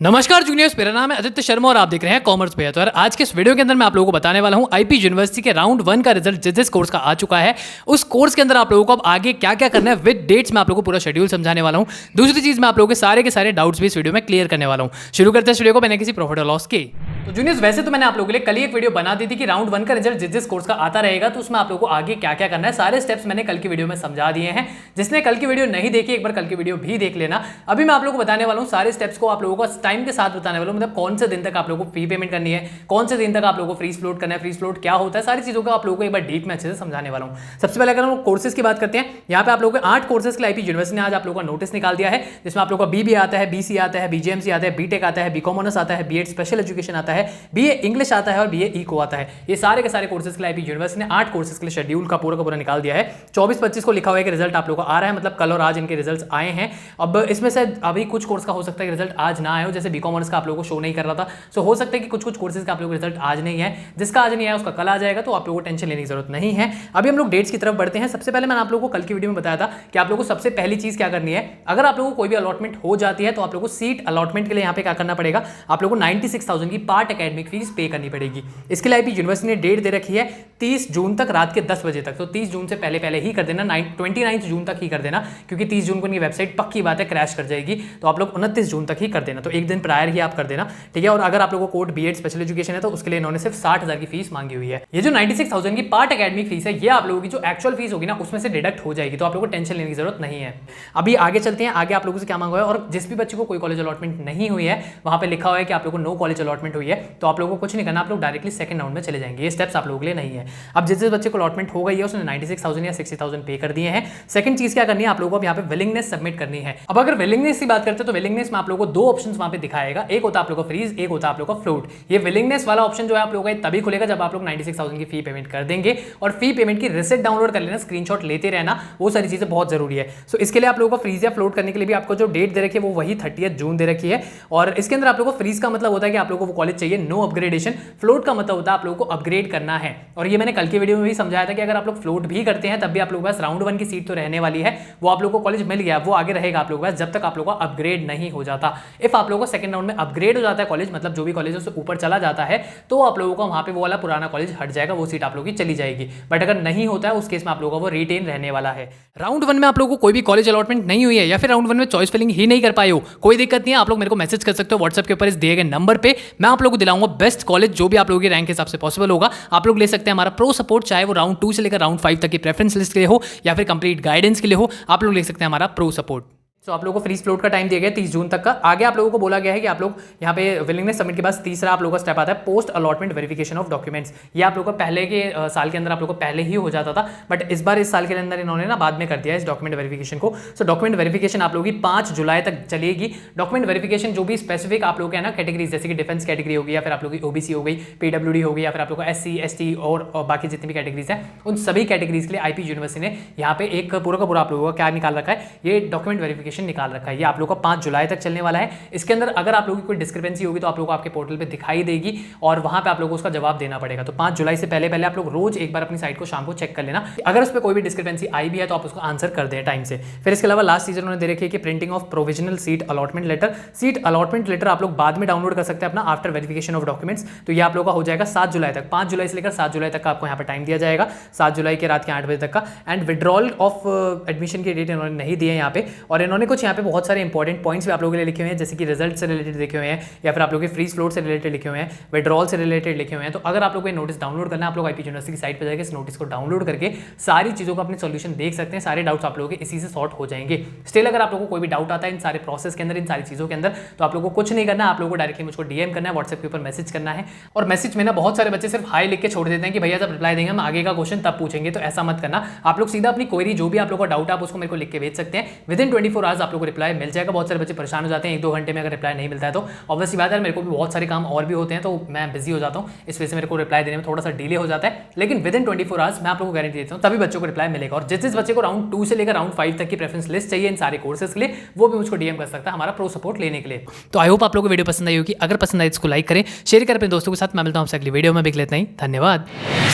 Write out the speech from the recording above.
नमस्कार जूनियर्स, मेरा नाम है आदित्य शर्मा और आप देख रहे हैं कॉमर्स पे। तो यार आज के इस वीडियो के अंदर मैं आप लोगों को बताने वाला हूं आईपी यूनिवर्सिटी के राउंड 1 का रिजल्ट जिस कोर्स का आ चुका है, उस कोर्स के अंदर आप लोगों को अब आगे क्या क्या करना है विद डेट्स में आप लोगों को पूरा शेड्यूल समझाने वाला हूं। दूसरी चीज मैं आप लोगों के सारे डाउट्स भी इस वीडियो में क्लियर करने वाला हूं। शुरू करते हैं इस वीडियो को बिना किसी प्रॉफिट और लॉस के। तो जूनियर्स, वैसे तो मैंने आप लोगों के लिए कल ही एक वीडियो बना दी थी कि राउंड 1 का रिजल्ट जिस कोर्स का आता रहेगा तो उसमें आप लोगों को आगे क्या क्या करना है, सारे स्टेप्स मैंने कल की वीडियो में समझा दिए हैं। जिसने कल की वीडियो नहीं देखी, एक बार कल की वीडियो भी देख लेना। अभी मैं आप लोगों को बताने वाला हूं सारे स्टेप्स को, आप लोगों को टाइम के साथ बताने वाला हूं। मतलब कौन से दिन तक आप लोगों को फी पेमेंट करनी है, कौन से दिन तक आप लोगों को फ्रीज फ्लोट करना है, फ्रीज फ्लोट क्या होता है, सारी चीजों को आप लोगों को एक बार डीप में अच्छे से समझाने वाला हूं। सबसे पहले अगर हम कोर्सेज की बात करते हैं, यहाँ पे आप लोगों को 8 कोर्सेज के लिए आईपी यूनिवर्सिटी ने आज आप लोगों का नोटिस निकाल दिया है, जिसमें आप लोगों को बीबीए आता है, बीसी आता है, बीजेएमसी आता है, बीटेक आता है, बीकॉम ऑनर्स आता है, बीएड स्पेशल एजुकेशन आता है, बीए इंग्लिश आता है और बीए इको आता है। ये सारे के सारे कोर्सेज के लिए आईपी यूनिवर्सिटी ने 8 कोर्सेज के लिए शेड्यूल का पूरा निकाल दिया है। 24-25 को लिखा हुआ है कि रिजल्ट आप लोगों को आ रहा है, मतलब कल और आज इनके रिजल्ट्स आए हैं। अब इसमें से अभी कुछ कोर्स का हो सकता है कि रिजल्ट आज ना आए हो, जैसे बीकॉम ऑनर्स का आप लोगों को शो नहीं कर रहा था, सो हो सकता है कि कुछ कोर्सेज का आप लोगों को रिजल्ट आज नहीं है। जिसका आज नहीं आया उसका कल आ जाएगा, तो आप लोगों को टेंशन लेने की जरूरत नहीं है। अभी हम लोग डेट्स की तरफ बढ़ते हैं। सबसे पहले मैंने आप लोगों को कल की वीडियो में बताया था कि आप लोगों को सबसे पहली चीज क्या करनी है, अगर आप लोगों को कोई भी अलॉटमेंट हो जाती है तो आप लोगों को सीट अलॉटमेंट के लिए यहाँ पे क्या करना पड़ेगा, आप लोगों को 96,000 की पार्ट एकेडमिक फीस पे करनी पड़ेगी। इसके लिए आईपी यूनिवर्सिटी ने डेट दे रखी है 30 जून तक रात के 10 बजे तक। तो 30 जून से पहले ही कर देना, 29 जून तक ही कर देना, क्योंकि 30 जून को इनकी वेबसाइट पक्की बात है क्रैश कर जाएगी। तो आप लोग 29 जून तक ही कर देना, तो एक दिन प्रायर ही आप कर देना, ठीक है। और अगर आप लोगों को कोर्ट बीएड स्पेशल एजुकेशन है तो उसके लिए इन्होंने सिर्फ 60,000 की फीस मांगी हुई है। ये जो 96,000 की पार्ट एकेडमिक फीस है, ये आप लोगों की जो एक्चुअल फीस होगी ना उसमें से डिडक्ट हो जाएगी, तो आप लोगों को टेंशन लेने की जरूरत नहीं है। अभी आगे चलते हैं, आगे आप लोगों से क्या मांगा है। और जिस भी बच्चे को कोई कॉलेज अलॉटमेंट नहीं हुई है, वहां पे लिखा हुआ है कि आप लोगों को नो कॉलेज अलॉटमेंट हुई है, तो आप लोगों को कुछ नहीं करना, आप लोग डायरेक्टली सेकंड राउंड में चले जाएंगे। ये स्टेप्स आप लोगों के लिए नहीं है। अब जिस बच्चे को अलॉटमेंट हो गई है उसने 96,000 या 60,000 पे कर दिए हैं। सेकंड चीज क्या करनी है, आप लोगों को यहाँ पे विलिंगनेस सबमिट करनी है। अब अगर विलिंगनेस की बात करते हैं तो विलिंगनेस में आप लोगों को 2 ऑप्शन वहां पे दिखाएगा, एक होता है आप लोगों को फ्रीज, एक होता है आप लोगों को फ्लोट। ये विलिंगनेस वाला ऑप्शन जो है आप लोगों का तभी खुलेगा जब आप लोग 96,000 की फी पेमेंट कर देंगे। और फी पेमेंट की रिसिप्ट डाउनलोड कर लेना, स्क्रीनशॉट लेते रहना, वो सारी चीजें बहुत जरूरी है। सो इसके लिए आप लोगों को फ्रीज या फ्लोट करने के लिए भी आपको जो डेट दे रखी है वो वही 30 जून दे रखी है। और इसके अंदर आप लोगों को फ्रीज का मतलब होता है कि आप लोगों को वो कॉलेज चाहिए, नो अपग्रेडेशन। फ्लोट का मतलब होता है आप लोगों को अपग्रेड करना है। और ये मैंने कल की वीडियो में भी समझाया था कि अगर आप लोग फ्लोट भी करते हैं तब भी आप लोगों के पास राउंड 1 की सीट तो रहने वाली है, वो आप लोगों को कॉलेज मिल गया, वो आगे रहेगा आप लोगों के पास जब तक आप लोगों का अपग्रेड नहीं हो जाता। इफ आप लोगों को सेकंड राउंड में अपग्रेड हो जाता है कॉलेज, मतलब जो भी कॉलेज उससे ऊपर चला जाता है, तो आप लोगों को वहां पे वो वाला पुराना कॉलेज हट जाएगा, वो सीट आप लोगों की चली जाएगी। बट अगर नहीं होता है उस केस में आप लोगों को वो रिटेन रहने वाला है। राउंड 1 में आप लोगों को कोई भी कॉलेज अलॉटमेंट नहीं हुई है या फिर राउंड 1 में चॉइस फिलिंग ही नहीं कर पाए हो, कोई दिक्कत नहीं है, आप लोग मेरे को मैसेज कर सकते हो व्हाट्सएप के ऊपर इस दिए गए नंबर पे। मैं आप लोगों को दिलाऊंगा बेस्ट कॉलेज जो भी आप लोगों की रैंक के हिसाब से पॉसिबल होगा। आप लोग ले सकते हैं हमारा प्रो सपोर्ट, चाहे वो राउंड 2 से लेकर राउंड 5 तक की प्रेफरेंस लिस्ट के लिए हो या फिर कंप्लीट गाइडेंस के लिए हो, आप लोग ले सकते हैं हमारा प्रो सपोर्ट। तो आप लोगों को फ्रीज फ्लोट का टाइम दिया गया 30 जून तक का। आगे आप लोगों को बोला गया है कि आप लोग यहाँ पे विलिंगनेस सबमिट के बाद तीसरा आप लोगों का स्टेप आता है post allotment verification of documents. ये आप लोगों को पहले के साल के अंदर आप लोगों को पहले ही हो जाता था, बट इस बार इस साल के अंदर इन्होंने ना बाद में कर दिया है इस डॉक्यूमेंट वेरिफिकेशन को। सो डॉक्यूमेंट वेरिफिकेशन आप लोगों की 5 जुलाई तक चलेगी। डॉक्यूमेंट वेरिफिकेशन जो भी स्पेसिफिक आप लोगों के ना कैटेगरीज, जैसे कि डिफेंस कैटेगरी होगी या फिर आप लोगों की ओबीसी हो गई, पीडब्ल्यूडी हो गई या फिर आप लोगों को एससी एसटी और बाकी जितनी भी कैटेगरीज हैं, उन सभी कैटेगरीज के लिए आईपी यूनिवर्सिटी ने यहाँ पे एक पूरा का पूरा आप लोगों का क्या निकाल रखा है, ये डॉक्यूमेंट वेरिफिकेशन निकाल रखा है। आप लोगों का 5 जुलाई तक चलने वाला है। इसके अंदर अगर आप लोगों की कोई डिस्क्रिपेंसी होगी तो आप लोगों को आपके पोर्टल पे दिखाई देगी और वहां पे आप लोगों को उसका जवाब देना पड़ेगा। तो 5 जुलाई से पहले आप लोग रोज एक बार अपनी साइट को शाम को चेक कर लेना, अगर उस पर कोई भी डिस्क्रिपेंसी आई भी है तो आप उसको आंसर कर दें टाइम से। फिर इसके अलावा लास्ट चीज उन्होंने दे रखी है कि printing of provisional seat allotment letter. Seat allotment letter आप लोग बाद में डाउनलोड कर सकते हैं अपना आफ्टर वेरिफिकेशन ऑफ डॉक्यूमेंट्स। तो ये आप लोगों का हो जाएगा 7 जुलाई तक, 5 जुलाई से लेकर 7 जुलाई तक का आपको यहाँ पे टाइम दिया जाएगा, 7 जुलाई के रात के 8 बजे तक का। एंड विड्रॉल ऑफ एडमिशन की डेट इन्होंने नहीं दी है यहाँ पे, और इन्होंने कुछ यहाँ पे बहुत सारे इंपॉर्टेंट पॉइंट्स भी आप लोगों के लिए लिखे हुए हैं, जैसे कि रिजल्ट से रिलेटेड लिखे हुए हैं या फिर आप लोगों के फ्रीज फ्लोट से रिलेटेड लिखे हुए हैं, विड्रॉल से रिलेटेड लिखे हुए हैं। तो अगर आप लोगों को नोटिस डाउनलोड करना है, आप लोग आईपी यूनिवर्सिटी की साइट पर जाकर इस नोटिस को डाउनलोड करके सारी चीज़ों का अपने सॉल्यूशन देख सकते हैं। सारे डाउट्स आप लोगों के इसी से सॉर्ट हो जाएंगे। स्टिल अगर आप लोगों को कोई भी डाउट आता है इन सारे प्रोसेस के अंदर, इन सारी चीज़ों के अंदर, तो आप लोगों को कुछ नहीं करना, आप लोगों को डायरेक्टली मुझको डीएम करना है, व्हाट्सएप के ऊपर मैसेज करना है। और मैसेज में ना बहुत सारे बच्चे सिर्फ हाई लिख के छोड़ देते हैं कि भैया जब रिप्लाई देंगे हम आगे का क्वेश्चन तब पूछेंगे, तो ऐसा मत करना। आप लोग सीधा अपनी क्वेरी जो भी आप लोगों का डाउट है आप उसको मेरे को लिख के भेज सकते हैं, विदिन 24 आवर्स आप लोगों को रिप्लाई मिल जाएगा। बहुत सारे बच्चे परेशान हो जाते हैं 1-2 घंटे में अगर रिप्लाई नहीं मिलता है, तो ऑब्वियसली बात है मेरे को भी बहुत सारे काम और भी होते हैं, तो मैं बिजी हो जाता हूँ, इस वजह से मेरे को रिप्लाई देने में थोड़ा सा डिले हो जाता है। लेकिन विदिन 24 आवर्स मैं आप लोगों को गारंटी देता हूँ तभी बच्चों को रिप्लाई मिलेगा। और जिस बच्चे को राउंड 2 से लेकर राउंड 5 तक की प्रेफरेंस लिस्ट चाहिए इन सारे कोर्सेज के लिए, वो भी मुझको डीएम कर सकता है हमारा प्रो सपोर्ट लेने के लिए। तो आई होप आप लोगों को वीडियो पसंद आई होगी। अगर पसंद आई इसको लाइक करें, शेयर करें अपने दोस्तों के साथ। मैं मिलता हूँ आपसे अगली वीडियो में, भी लेते हैं। धन्यवाद।